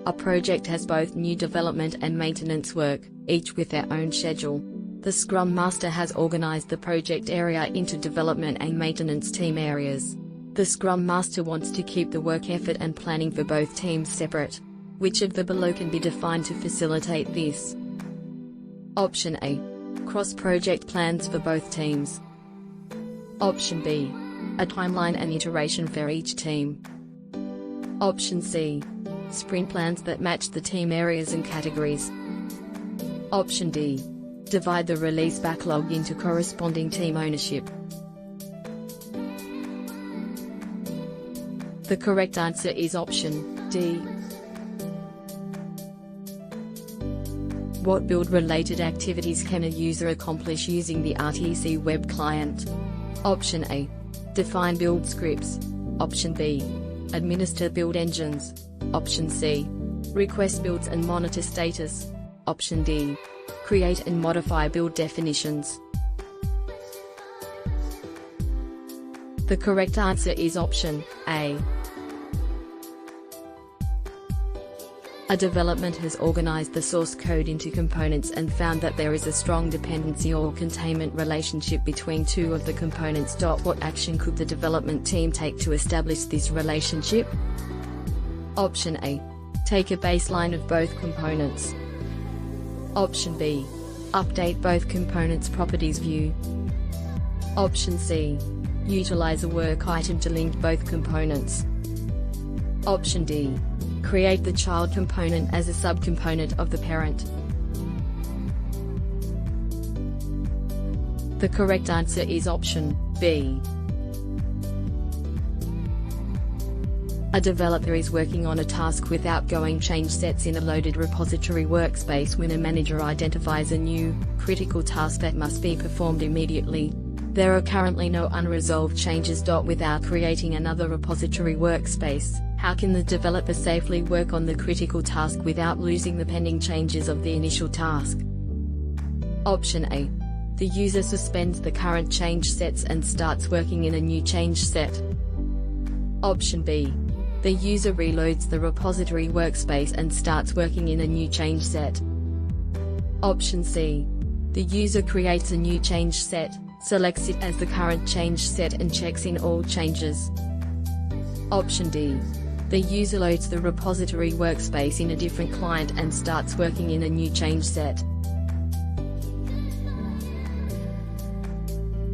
A project has both new development and maintenance work, each with their own schedule. The Scrum Master has organized the project area into development and maintenance team areas. The Scrum Master wants to keep the work effort and planning for both teams separate. Which of the below can be defined to facilitate this? Option A. Cross-project plans for both teams. Option B. A timeline and iteration for each team. Option C. Sprint plans that match the team areas and categories. Option D. Divide the release backlog into corresponding team ownership. The correct answer is option D. What build-related activities can a user accomplish using the RTC web client? Option A. Define build scripts. Option B. Administer build engines. Option C. Request builds and monitor status. Option D. Create and modify build definitions. The correct answer is option A. A development has organized the source code into components and found that there is a strong dependency or containment relationship between two of the components. What action could the development team take to establish this relationship? Option A. Take a baseline of both components. Option B. Update both components' properties view. Option C. Utilize a work item to link both components. Option D. Create the child component as a subcomponent of the parent. The correct answer is option B. A developer is working on a task with outgoing change sets in a loaded repository workspace when a manager identifies a new, critical task that must be performed immediately. There are currently no unresolved changes. Without creating another repository workspace, how can the developer safely work on the critical task without losing the pending changes of the initial task? Option A. The user suspends the current change sets and starts working in a new change set. Option B. The user reloads the repository workspace and starts working in a new change set. Option C. The user creates a new change set, selects it as the current change set and checks in all changes. Option D. The user loads the repository workspace in a different client and starts working in a new change set.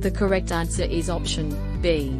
The correct answer is option B.